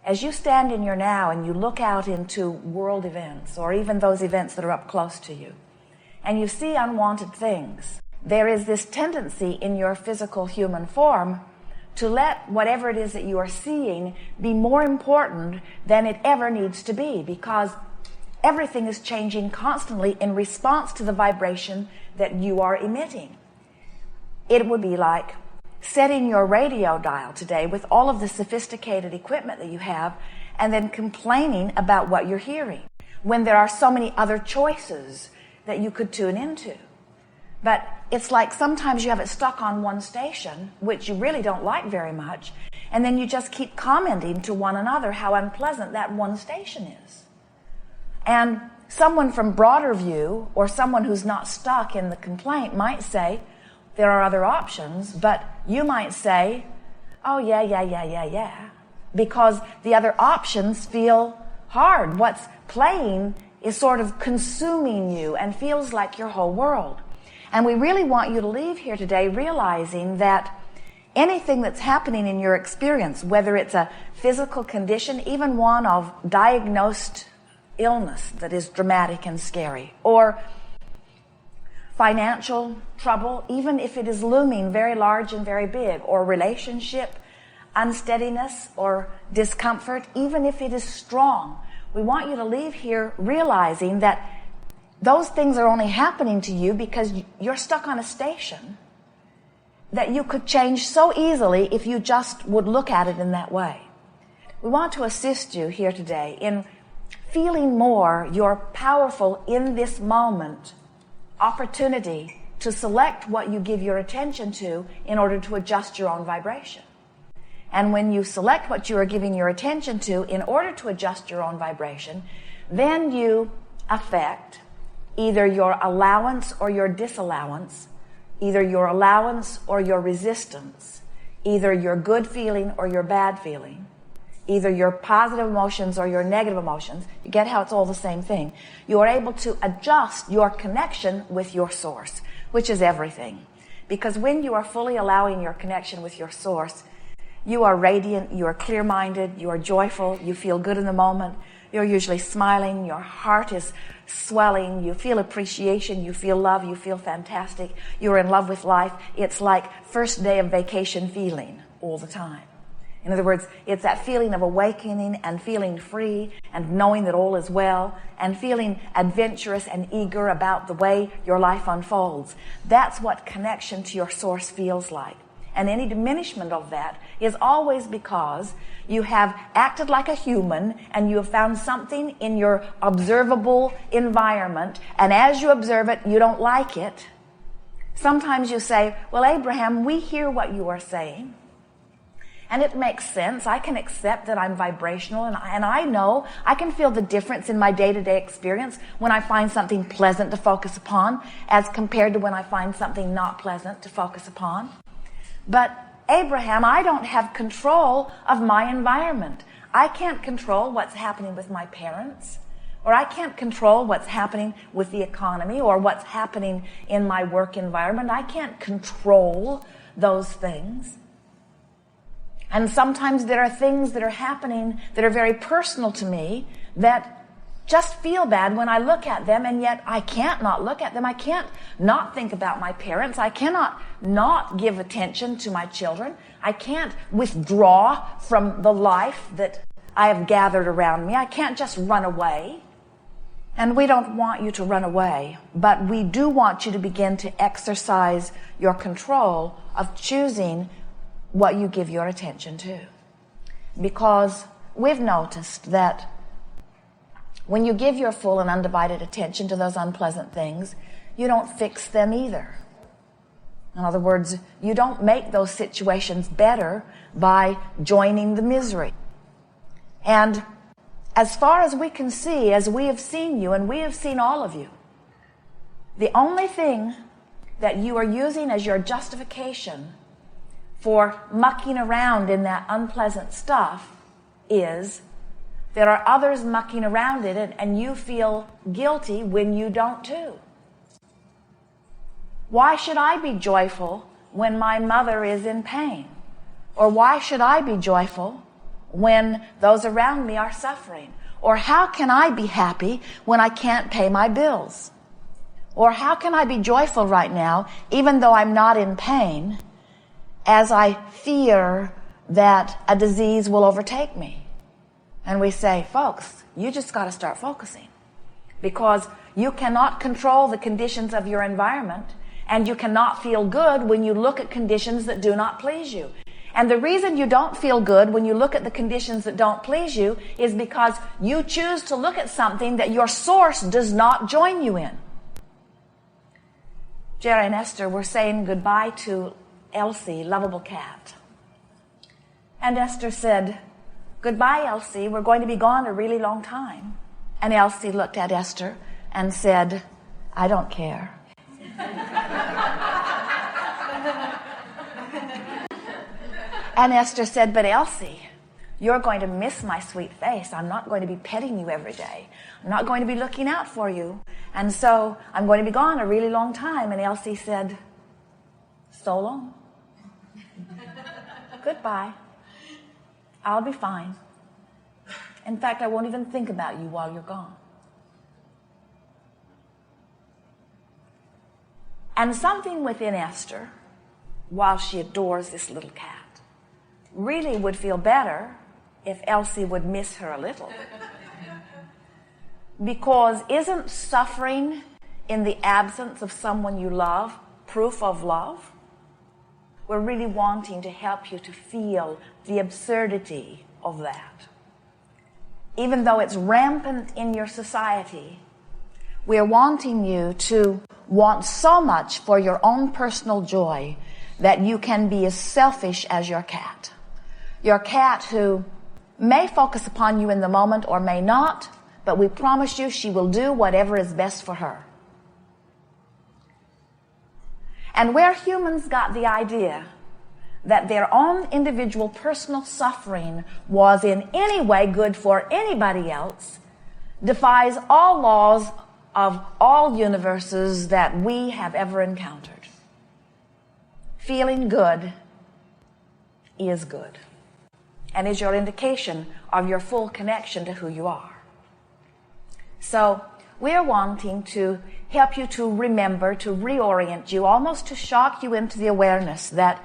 As you stand in your now and you look out into world events, or even those events that are up close to you, and you see unwanted things, there is this tendency in your physical human form to let whatever it is that you are seeing be more important than it ever needs to be, because everything is changing constantly in response to the vibration that you are emitting. It would be like setting your radio dial today with all of the sophisticated equipment that you have and then complaining about what you're hearing when there are so many other choices that you could tune into. But it's like sometimes you have it stuck on one station, which you really don't like very much, and then you just keep commenting to one another how unpleasant that one station is. And someone from broader view, or someone who's not stuck in the complaint, might say, there are other options, but you might say, oh, yeah, because the other options feel hard. What's playing is sort of consuming you and feels like your whole world. And we really want you to leave here today realizing that anything that's happening in your experience, whether it's a physical condition, even one of diagnosed illness that is dramatic and scary, or financial trouble, even if it is looming very large and very big, or relationship unsteadiness or discomfort, even if it is strong, we want you to leave here realizing that those things are only happening to you because you're stuck on a station that you could change so easily if you just would look at it in that way. We want to assist you here today in feeling more your powerful, in this moment, opportunity to select what you give your attention to in order to adjust your own vibration. And when you select what you are giving your attention to in order to adjust your own vibration, then you affect either your allowance or your disallowance, either your allowance or your resistance, either your good feeling or your bad feeling, either your positive emotions or your negative emotions. You get how it's all the same thing. You are able to adjust your connection with your source, which is everything. Because when you are fully allowing your connection with your source, you are radiant, you are clear-minded, you are joyful, you feel good in the moment, you're usually smiling, your heart is swelling, you feel appreciation, you feel love, you feel fantastic, you're in love with life. It's like first day of vacation feeling all the time. In other words, it's that feeling of awakening and feeling free and knowing that all is well and feeling adventurous and eager about the way your life unfolds. That's what connection to your source feels like. And any diminishment of that is always because you have acted like a human and you have found something in your observable environment, and as you observe it, you don't like it. Sometimes you say, well, Abraham, we hear what you are saying, and it makes sense. I can accept that I'm vibrational, and I know I can feel the difference in my day-to-day experience when I find something pleasant to focus upon as compared to when I find something not pleasant to focus upon. But Abraham, I don't have control of my environment. I can't control what's happening with my parents, or I can't control what's happening with the economy or what's happening in my work environment. I can't control those things. And sometimes there are things that are happening that are very personal to me that just feel bad when I look at them, and yet I can't not look at them. I can't not think about my parents. I cannot not give attention to my children. I can't withdraw from the life that I have gathered around me. I can't just run away. And we don't want you to run away, but we do want you to begin to exercise your control of choosing what you give your attention to. Because we've noticed that when you give your full and undivided attention to those unpleasant things, you don't fix them either. In other words, you don't make those situations better by joining the misery. And as far as we can see, as we have seen you, and we have seen all of you, the only thing that you are using as your justification for mucking around in that unpleasant stuff is there are others mucking around in it, and you feel guilty when you don't too. Why should I be joyful when my mother is in pain? Or why should I be joyful when those around me are suffering? Or how can I be happy when I can't pay my bills? Or how can I be joyful right now, even though I'm not in pain, as I fear that a disease will overtake me? And we say, folks, you just got to start focusing, because you cannot control the conditions of your environment, and you cannot feel good when you look at conditions that do not please you. And the reason you don't feel good when you look at the conditions that don't please you is because you choose to look at something that your source does not join you in. Jerry and Esther were saying goodbye to Elsie, lovable cat. And Esther said, "Goodbye, Elsie. We're going to be gone a really long time." And Elsie looked at Esther and said, "I don't care." And Esther said, "But Elsie, you're going to miss my sweet face. I'm not going to be petting you every day. I'm not going to be looking out for you. And so I'm going to be gone a really long time." And Elsie said, "So long. Goodbye. I'll be fine. In fact, I won't even think about you while you're gone." And something within Esther, while she adores this little cat, really would feel better if Elsie would miss her a little. Because isn't suffering in the absence of someone you love proof of love? We're really wanting to help you to feel the absurdity of that. Even though it's rampant in your society, we're wanting you to want so much for your own personal joy that you can be as selfish as your cat. Your cat who may focus upon you in the moment or may not, but we promise you she will do whatever is best for her. And where humans got the idea that their own individual personal suffering was in any way good for anybody else defies all laws of all universes that we have ever encountered. Feeling good is good, and is your indication of your full connection to who you are. So we're wanting to help you to remember, to reorient you, almost to shock you into the awareness that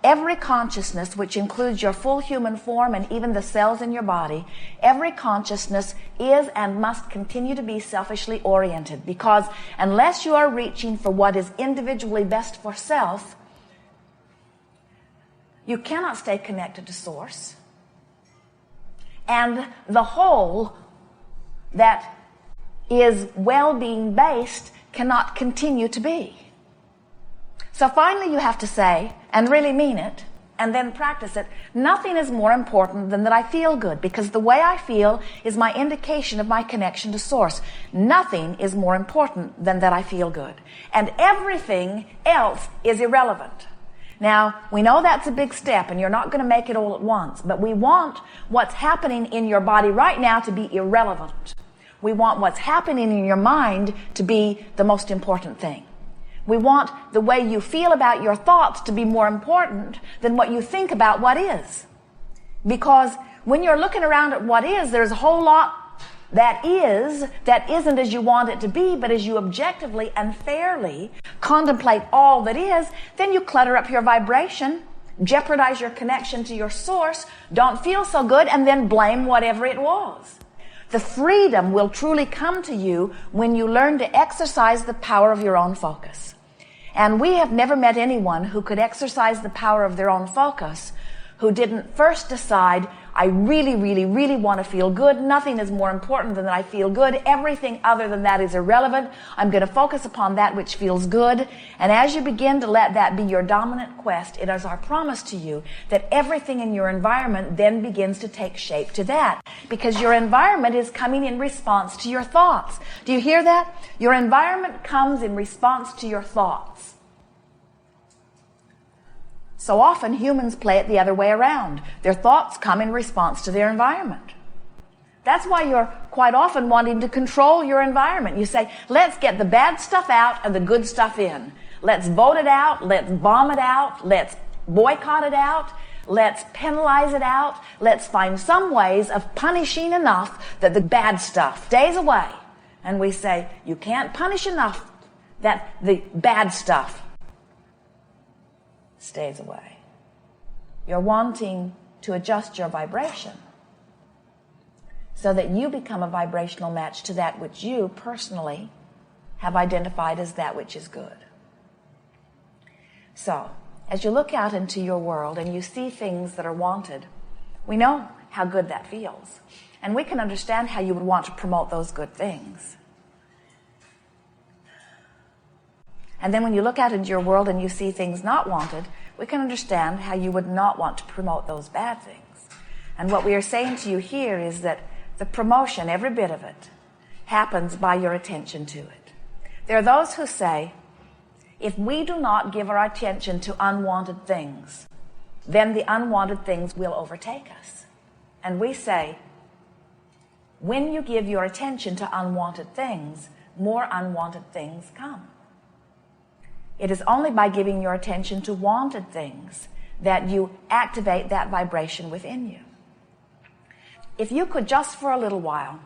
every consciousness, which includes your full human form and even the cells in your body, every consciousness is and must continue to be selfishly oriented, because unless you are reaching for what is individually best for self, you cannot stay connected to Source. And the whole that is well-being based cannot continue to be. So finally you have to say, and really mean it, and then practice it, nothing is more important than that I feel good, because the way I feel is my indication of my connection to Source. Nothing is more important than that I feel good. And everything else is irrelevant. Now, we know that's a big step, and you're not going to make it all at once, but we want what's happening in your body right now to be irrelevant. We want what's happening in your mind to be the most important thing. We want the way you feel about your thoughts to be more important than what you think about what is. Because when you're looking around at what is, there's a whole lot that isn't as you want it to be, but as you objectively and fairly contemplate all that is, then you clutter up your vibration, jeopardize your connection to your Source, don't feel so good, and then blame whatever it was. The freedom will truly come to you when you learn to exercise the power of your own focus. And we have never met anyone who could exercise the power of their own focus who didn't first decide, I really, really, really want to feel good. Nothing is more important than that I feel good. Everything other than that is irrelevant. I'm going to focus upon that which feels good. And as you begin to let that be your dominant quest, it is our promise to you that everything in your environment then begins to take shape to that. Because your environment is coming in response to your thoughts. Do you hear that? Your environment comes in response to your thoughts. So often humans play it the other way around. Their thoughts come in response to their environment. That's why you're quite often wanting to control your environment. You say, let's get the bad stuff out and the good stuff in. Let's vote it out. Let's bomb it out. Let's boycott it out. Let's penalize it out. Let's find some ways of punishing enough that the bad stuff stays away. And we say, you can't punish enough that the bad stuff stays away. You're wanting to adjust your vibration so that you become a vibrational match to that which you personally have identified as that which is good. So, as you look out into your world and you see things that are wanted, we know how good that feels. And we can understand how you would want to promote those good things. And then when you look out into your world and you see things not wanted, we can understand how you would not want to promote those bad things. And what we are saying to you here is that the promotion, every bit of it, happens by your attention to it. There are those who say, if we do not give our attention to unwanted things, then the unwanted things will overtake us. And we say, when you give your attention to unwanted things, more unwanted things come. It is only by giving your attention to wanted things that you activate that vibration within you. If you could just for a little while,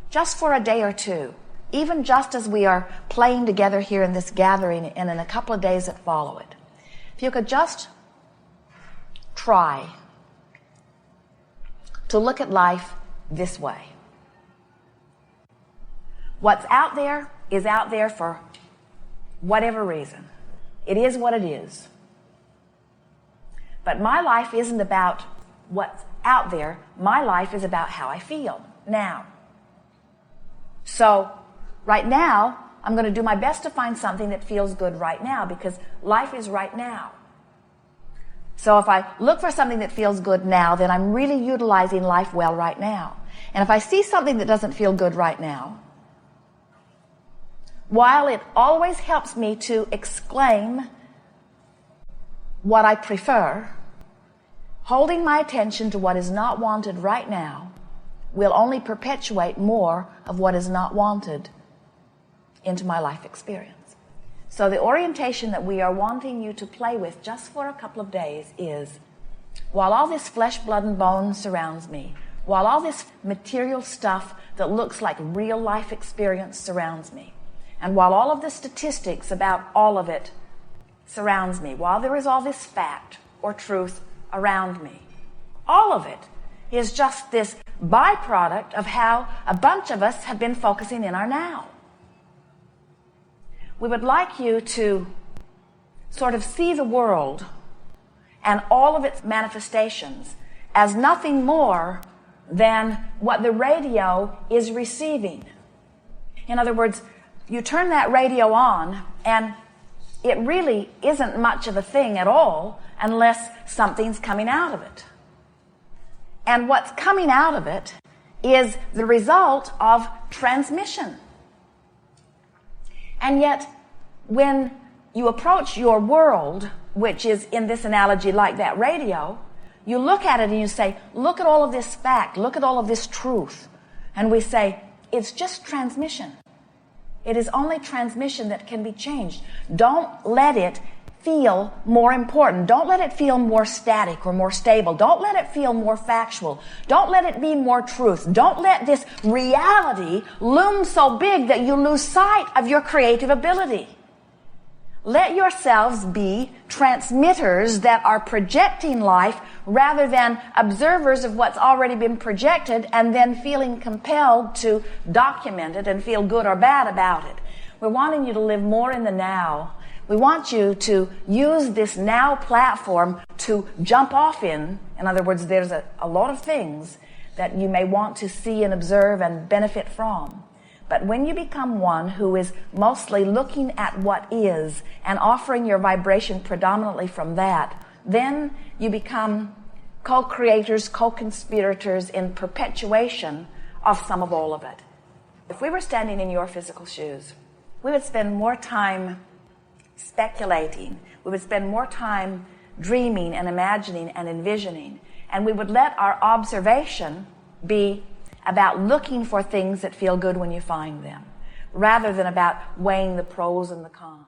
just for a day or two, even just as we are playing together here in this gathering and in a couple of days that follow it, if you could just try to look at life this way. What's out there is out there for whatever reason. It is what it is. But my life isn't about what's out there. My life is about how I feel now. So right now, I'm going to do my best to find something that feels good right now, because life is right now. So if I look for something that feels good now, then I'm really utilizing life well right now. And if I see something that doesn't feel good right now, while it always helps me to exclaim what I prefer, holding my attention to what is not wanted right now will only perpetuate more of what is not wanted into my life experience. So the orientation that we are wanting you to play with just for a couple of days is, while all this flesh, blood, and bone surrounds me, while all this material stuff that looks like real life experience surrounds me, and while all of the statistics about all of it surrounds me, while there is all this fact or truth around me, all of it is just this byproduct of how a bunch of us have been focusing in our now. We would like you to sort of see the world and all of its manifestations as nothing more than what the radio is receiving. In other words, you turn that radio on and it really isn't much of a thing at all unless something's coming out of it. And what's coming out of it is the result of transmission. And yet, when you approach your world, which is in this analogy like that radio, you look at it and you say, look at all of this fact, look at all of this truth. And we say, it's just transmission. It is only transmission that can be changed. Don't let it feel more important. Don't let it feel more static or more stable. Don't let it feel more factual. Don't let it be more truth. Don't let this reality loom so big that you lose sight of your creative ability. Let yourselves be transmitters that are projecting life rather than observers of what's already been projected and then feeling compelled to document it and feel good or bad about it. We're wanting you to live more in the now. We want you to use this now platform to jump off in. In other words, there's a lot of things that you may want to see and observe and benefit from. But when you become one who is mostly looking at what is and offering your vibration predominantly from that, then you become co-creators, co-conspirators in perpetuation of some of all of it. If we were standing in your physical shoes, we would spend more time speculating. We would spend more time dreaming and imagining and envisioning. And we would let our observation be about looking for things that feel good when you find them, rather than about weighing the pros and the cons.